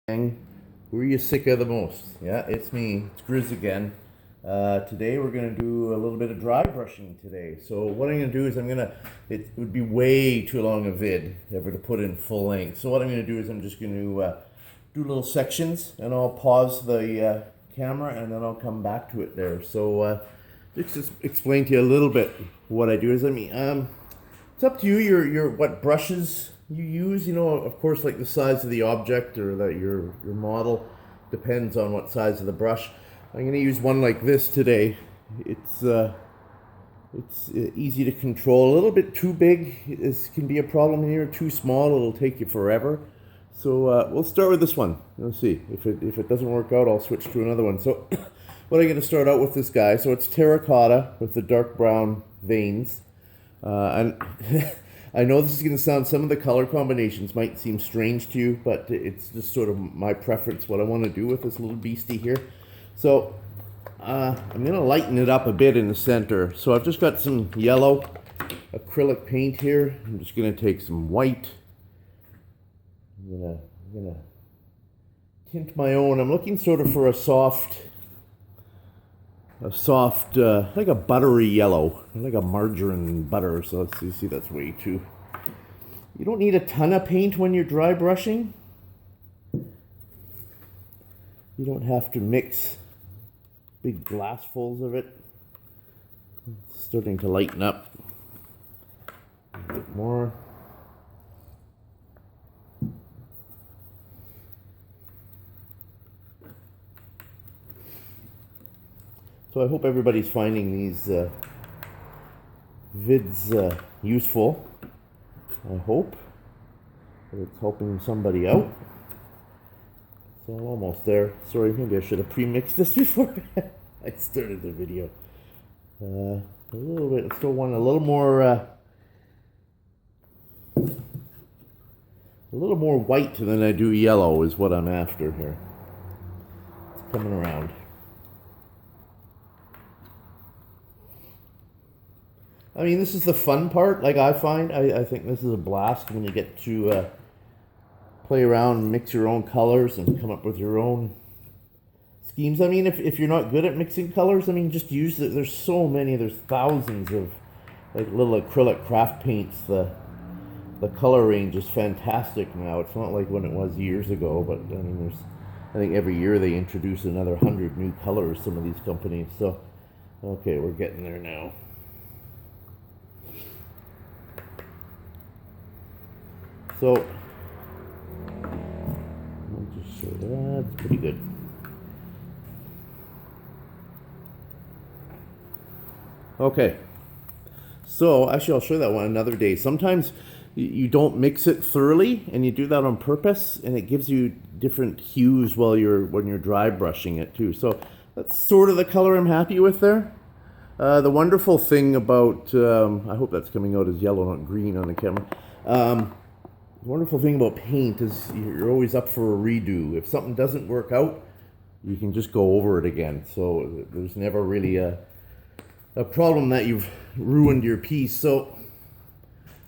Who are you sick of the most? Yeah, it's me. It's Grizz again. Today we're gonna do a little bit of dry brushing today. So what I'm gonna do is it would be way too long a vid ever to put in full length. So what I'm gonna do is I'm just gonna do little sections, and I'll pause the camera and then I'll come back to it there. So just explain to you a little bit what I do is it's up to you. Your what brushes you use. You know, of course, like the size of the object or that your model depends on what size of the brush. I'm going to use one like this today. It's easy to control. A little bit too big can be a problem here. Too small, it'll take you forever. So we'll start with this one. Let's see if it doesn't work out. I'll switch to another one. So what I'm going to start out with this guy. So it's terracotta with the dark brown veins. And I know this is going to sound, some of the color combinations might seem strange to you, but it's just sort of my preference, what I want to do with this little beastie here. So I'm going to lighten it up a bit in the center. So I've just got some yellow acrylic paint here. I'm just going to take some white. I'm gonna tint my own. I'm looking sort of for a soft, like a buttery yellow, like a margarine butter. So let's see, that's way too. You don't need a ton of paint when you're dry brushing. You don't have to mix big glassfuls of it. It's starting to lighten up a bit more. So I hope everybody's finding these vids useful. I hope that it's helping somebody out. So I'm almost there. Sorry, maybe I should have pre-mixed this before I started the video. A little bit, I still want a little more white than I do yellow is what I'm after here. It's coming around. I mean, this is the fun part, like I find. I think this is a blast when you get to play around and mix your own colors and come up with your own schemes. I mean, if you're not good at mixing colors, I mean, just use it. There's so many, there's thousands of like little acrylic craft paints. The color range is fantastic now. It's not like when it was years ago, but I mean, I think every year they introduce another 100 new colors, some of these companies. So, okay, we're getting there now. So, I'll just show that. It's pretty good. Okay. So, actually, I'll show that one another day. Sometimes you don't mix it thoroughly, and you do that on purpose, and it gives you different hues when you're dry brushing it too. So, that's sort of the color I'm happy with there. The wonderful thing about, I hope that's coming out as yellow, not green on the camera. The wonderful thing about paint is you're always up for a redo. If something doesn't work out, you can just go over it again. So there's never really a problem that you've ruined your piece. So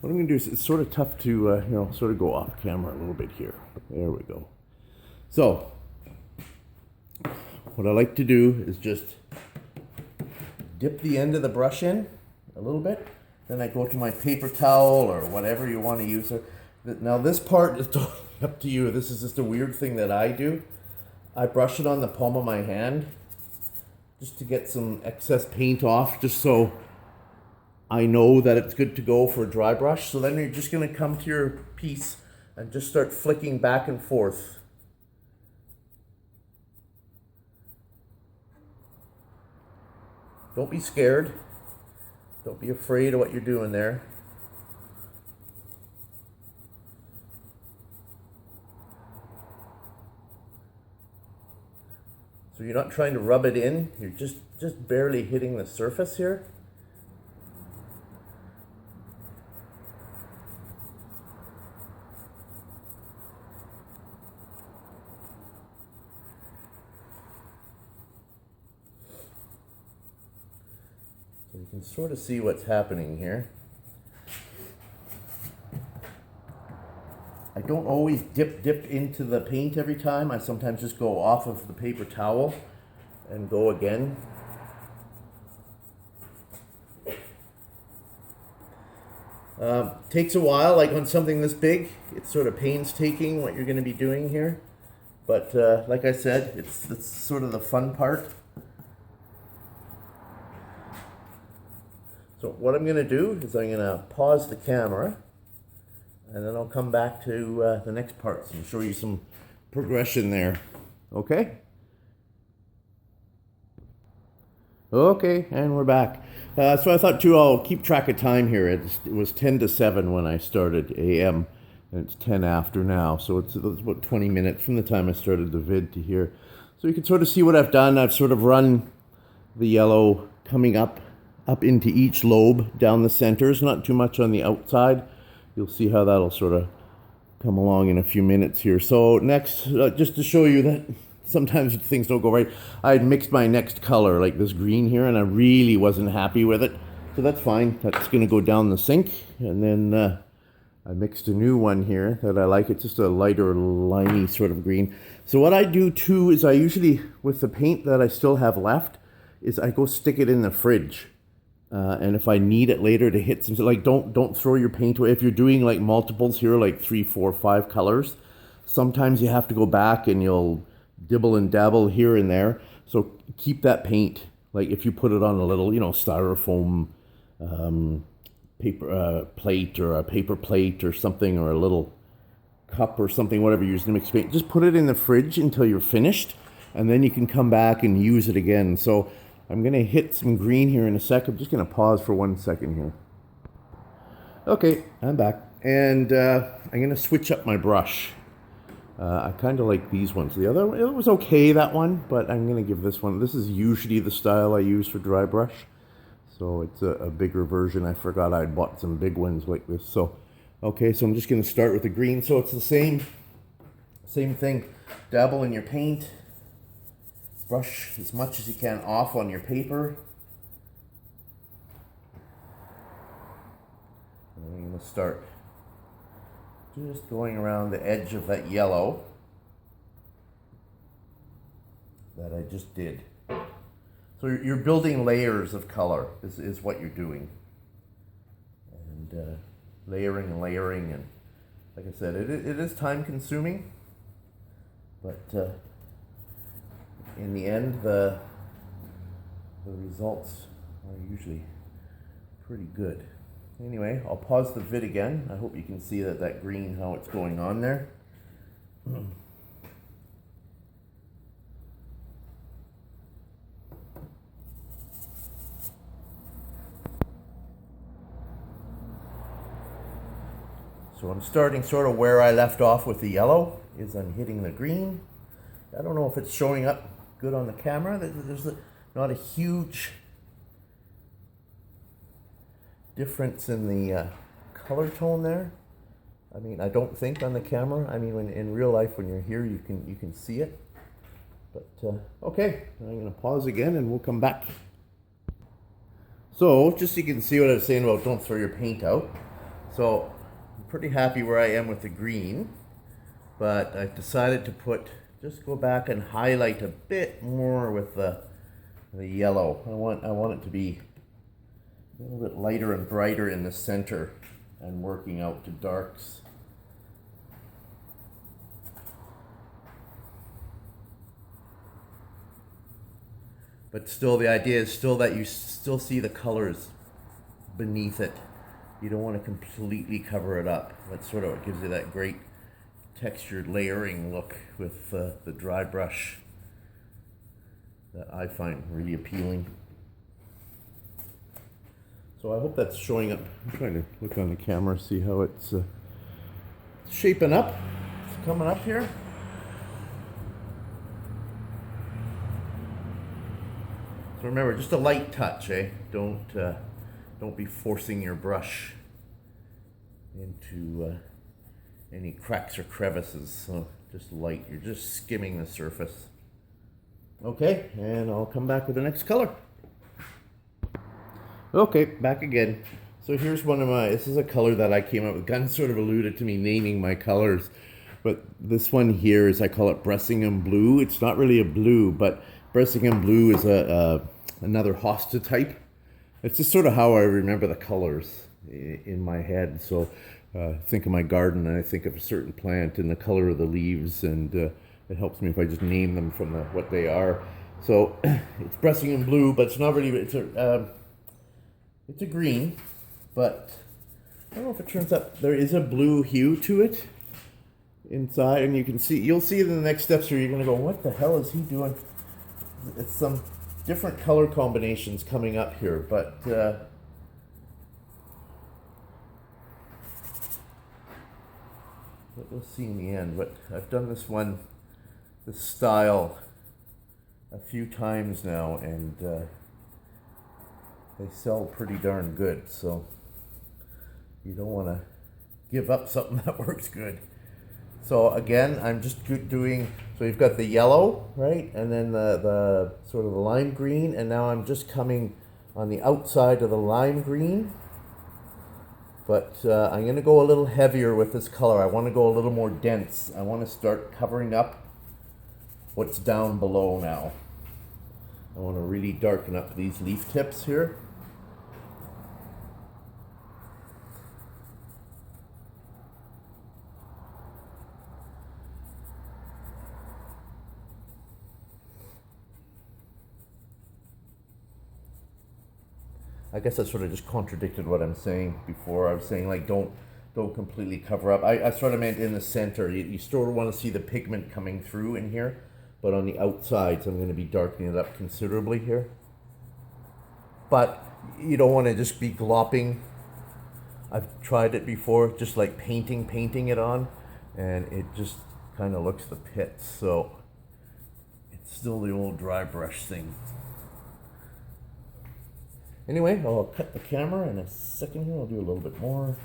what I'm going to do is, it's sort of tough to sort of go off camera a little bit here. There we go. So what I like to do is just dip the end of the brush in a little bit. Then I go to my paper towel or whatever you want to use. Now this part is totally up to you. This is just a weird thing that I do. I brush it on the palm of my hand just to get some excess paint off, just so I know that it's good to go for a dry brush. So then you're just going to come to your piece and just start flicking back and forth. Don't be scared. Don't be afraid of what you're doing there. So you're not trying to rub it in, you're just barely hitting the surface here. So you can sort of see what's happening here. I don't always dip into the paint every time. I sometimes just go off of the paper towel and go again. Takes a while, like on something this big. It's sort of painstaking what you're going to be doing here. But like I said, it's sort of the fun part. So what I'm going to do is I'm going to pause the camera, and then I'll come back to the next parts and show you some progression there. Okay? Okay, and we're back. So I thought too, I'll keep track of time here. It was 10 to 7 when I started AM, and it's 10 after now. So it's about 20 minutes from the time I started the vid to here. So you can sort of see what I've done. I've sort of run the yellow coming up into each lobe down the centers, not too much on the outside. You'll see how that'll sort of come along in a few minutes here. So next, just to show you that sometimes things don't go right, I had mixed my next color, like this green here, and I really wasn't happy with it. So that's fine. That's going to go down the sink. And then I mixed a new one here that I like. It's just a lighter, limey sort of green. So what I do too is I usually, with the paint that I still have left, is I go stick it in the fridge. And if I need it later to hit some, like don't throw your paint away. If you're doing like multiples here, like 3, 4, 5 colors, sometimes you have to go back and you'll dibble and dabble here and there. So keep that paint. Like if you put it on a little, styrofoam paper plate or a paper plate or something, or a little cup or something, whatever you're using to mix paint, just put it in the fridge until you're finished, and then you can come back and use it again. So I'm going to hit some green here in a sec. I'm just going to pause for 1 second here. Okay, I'm back. And I'm going to switch up my brush. I kind of like these ones. The other one, it was okay, that one, but I'm going to give this one. This is usually the style I use for dry brush. So it's a bigger version. I forgot I'd bought some big ones like this. So, okay, so I'm just going to start with the green. So it's the same thing. Dabble in your paint. Brush as much as you can off on your paper. And I'm going to start just going around the edge of that yellow that I just did. So you're building layers of color is what you're doing. And layering, and like I said, it is time consuming, but in the end, the results are usually pretty good. Anyway, I'll pause the vid again. I hope you can see that green, how it's going on there. So I'm starting sort of where I left off with the yellow, is I'm hitting the green. I don't know if it's showing up good on the camera. There's not a huge difference in the color tone there. I mean, I don't think on the camera. I mean, when in real life, when you're here, you can see it. But okay, I'm going to pause again, and we'll come back. So just so you can see what I was saying about don't throw your paint out. So I'm pretty happy where I am with the green, but I've decided to just go back and highlight a bit more with the yellow. I want it to be a little bit lighter and brighter in the center and working out to darks. But still, the idea is still that you still see the colors beneath it. You don't want to completely cover it up. That's sort of what gives you that great textured layering look with the dry brush that I find really appealing. So I hope that's showing up. I'm trying to look on the camera, see how it's shaping up. It's coming up here. So remember, just a light touch, eh? Don't be forcing your brush into any cracks or crevices. So just light. You're just skimming the surface. Okay, and I'll come back with the next color. Okay, back again. So here's one of my, this is a color that I came up with. Gunn sort of alluded to me naming my colors, but this one here is, I call it Bressingham Blue. It's not really a blue, but Bressingham Blue is another hosta type. It's just sort of how I remember the colors in my head. So think of my garden and I think of a certain plant and the color of the leaves, and it helps me if I just name them from what they are. So it's Bressingham Blue, but it's not really, it's a green. But I don't know if it turns up, there is a blue hue to it inside, and you can see, you'll see in the next steps here, you're going to go, what the hell is he doing? It's some different color combinations coming up here, but we'll see in the end. But I've done this style a few times now, and they sell pretty darn good, so you don't want to give up something that works good. So again, I'm just doing, so you've got the yellow, right? And then the sort of the lime green, and now I'm just coming on the outside of the lime green. But I'm going to go a little heavier with this color. I want to go a little more dense. I want to start covering up what's down below now. I want to really darken up these leaf tips here. I guess I sort of just contradicted what I'm saying before. I was saying, like, don't completely cover up. I sort of meant in the center. You sort of want to see the pigment coming through in here, but on the outsides, I'm going to be darkening it up considerably here. But you don't want to just be glopping. I've tried it before, just like painting it on, and it just kind of looks the pits. So it's still the old dry brush thing. Anyway, I'll cut the camera in a second here. I'll do a little bit more.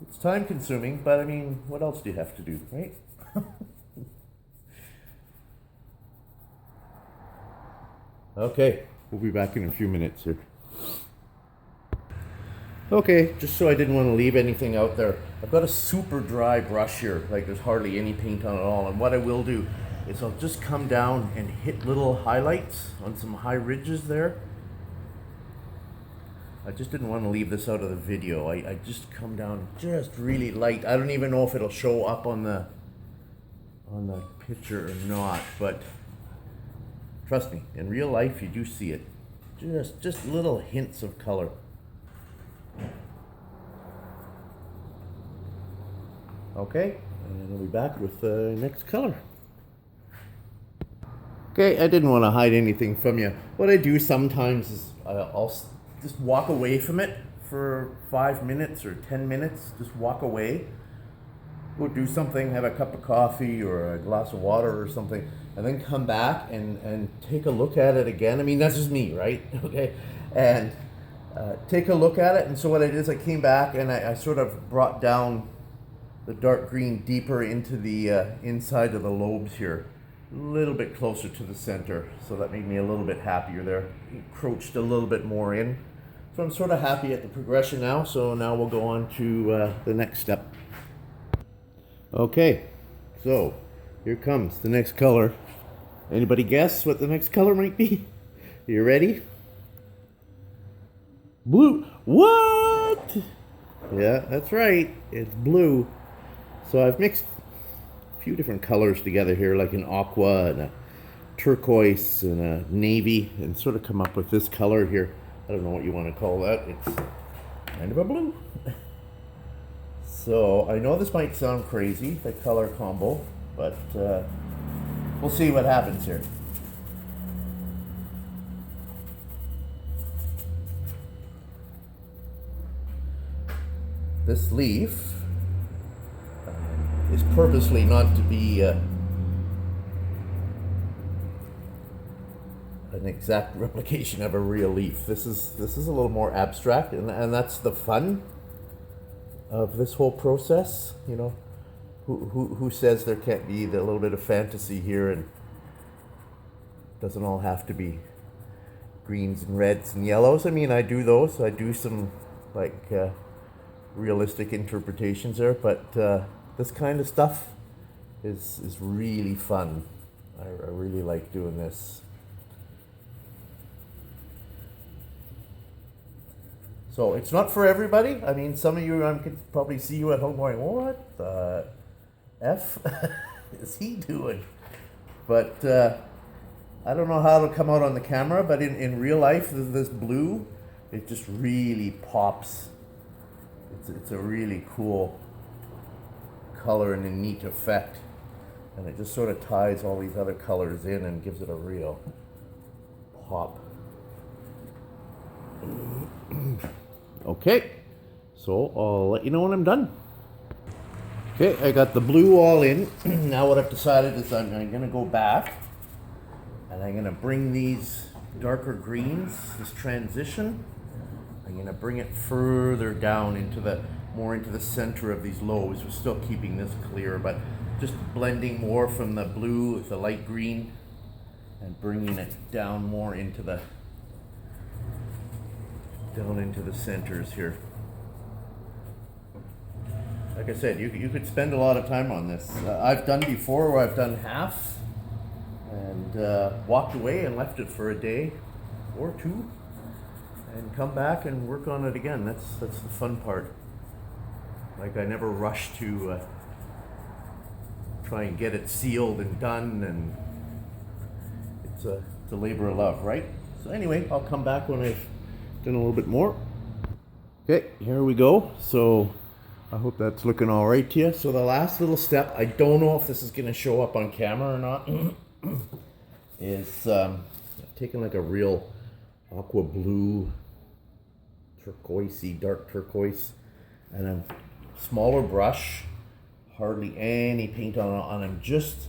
It's time consuming, but I mean, what else do you have to do, right? Okay, we'll be back in a few minutes here. Okay, just so I didn't want to leave anything out there, I've got a super dry brush here, like there's hardly any paint on it at all, and what I will do is I'll just come down and hit little highlights on some high ridges there. I just didn't want to leave this out of the video. I just come down just really light. I don't even know if it'll show up on the picture or not, but trust me, in real life you do see it. Just little hints of color. Okay, and we'll be back with the next color. Okay, I didn't want to hide anything from you. What I do sometimes is I'll just walk away from it for 5 minutes or 10 minutes. Just walk away, go do something, have a cup of coffee or a glass of water or something, and then come back and take a look at it again. I mean, that's just me, right? Okay, and take a look at it. And so what I did is I came back and I sort of brought down the dark green deeper into the inside of the lobes here, a little bit closer to the center. So that made me a little bit happier there. Encroached a little bit more in. So I'm sort of happy at the progression now. So now we'll go on to the next step. Okay, so here comes the next color. Anybody guess what the next color might be? You ready? Blue. What? Yeah, that's right. It's blue. So I've mixed a few different colors together here, like an aqua and a turquoise and a navy, and sort of come up with this color here. I don't know what you want to call that. It's kind of a blue. So I know this might sound crazy, the color combo, but we'll see what happens here. This leaf is purposely not to be an exact replication of a real leaf. This is a little more abstract, and that's the fun of this whole process. You know, who says there can't be the little bit of fantasy here and doesn't all have to be greens and reds and yellows. I mean, I do those. I do some like realistic interpretations there, but this kind of stuff is really fun. I really like doing this. So it's not for everybody. I mean, some of you, I could probably see you at home going, what the F is he doing? But I don't know how it'll come out on the camera, but in real life, this blue, it just really pops. It's a really cool color and a neat effect. And it just sort of ties all these other colors in and gives it a real pop. Okay, so I'll let you know when I'm done. Okay, I got the blue all in. Now what I've decided is I'm gonna go back and I'm gonna bring these darker greens, this transition, I'm gonna bring it further down more into the center of these loaves. We're still keeping this clear, but just blending more from the blue with the light green and bringing it down more into the centers here. Like I said, you could spend a lot of time on this. I've done before where I've done half and walked away and left it for a day or two and come back and work on it again. That's the fun part. Like, I never rush to try and get it sealed and done, and it's a labor of love, right? So anyway, I'll come back when I've done a little bit more. Okay, here we go. So I hope that's looking all right to you. So the last little step, I don't know if this is going to show up on camera or not, is I've taken like a real aqua blue, turquoisey, dark turquoise, and a smaller brush, hardly any paint on it, and I'm just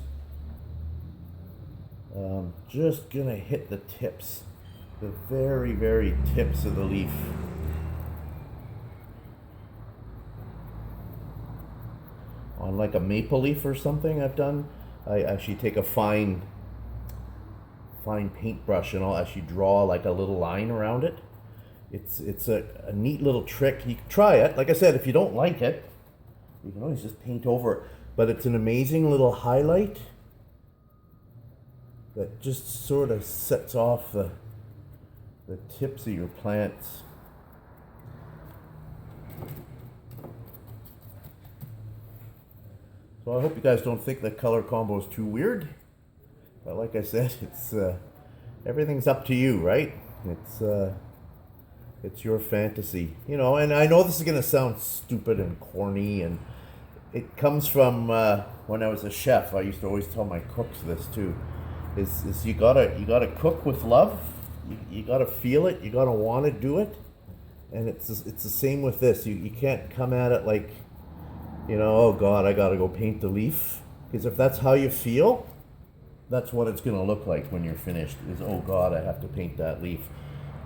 gonna hit the tips, the very, very tips of the leaf. On like a maple leaf or something I've done, I actually take a fine paintbrush and I'll actually draw like a little line around it. It's a neat little trick. You can try it. Like I said, if you don't like it, you can always just paint over it. But it's an amazing little highlight that just sort of sets off the tips of your plants. So I hope you guys don't think the color combo is too weird. But like I said, it's everything's up to you, right? It's your fantasy, you know. And I know this is gonna sound stupid and corny, and it comes from when I was a chef. I used to always tell my cooks this too. Is you gotta cook with love. You gotta feel it. You gotta want to do it. And it's the same with this. You can't come at it like, you know, oh God, I gotta go paint the leaf. Because if that's how you feel, that's what it's gonna look like when you're finished. Is, oh God, I have to paint that leaf.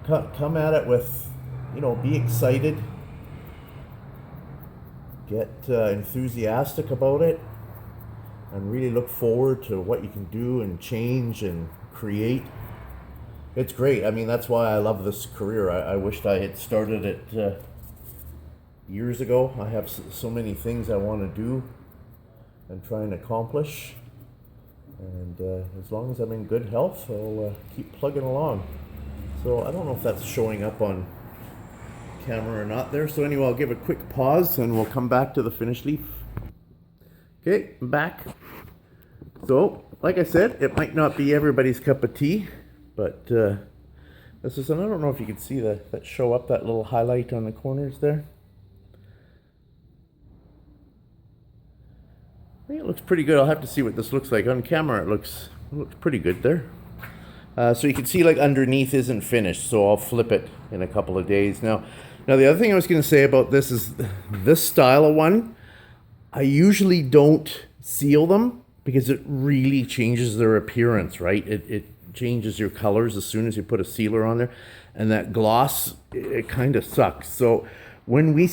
Come at it with, you know, be excited. Get enthusiastic about it, and really look forward to what you can do and change and create. It's great. I mean, that's why I love this career. I wished I had started it years ago. I have so many things I want to do and try and accomplish. And as long as I'm in good health, I'll keep plugging along. So I don't know if that's showing up on camera or not there. So anyway, I'll give a quick pause and we'll come back to the finished leaf. Okay, I'm back. So, like I said, it might not be everybody's cup of tea, but this is, and I don't know if you can see that show up, that little highlight on the corners there. I think it looks pretty good. I'll have to see what this looks like on camera. It looks pretty good there. So you can see like underneath isn't finished, so I'll flip it in a couple of days. Now the other thing I was going to say about this is this style of one, I usually don't seal them because it really changes their appearance, right? It changes your colors as soon as you put a sealer on there, and that gloss, it kind of sucks. So when we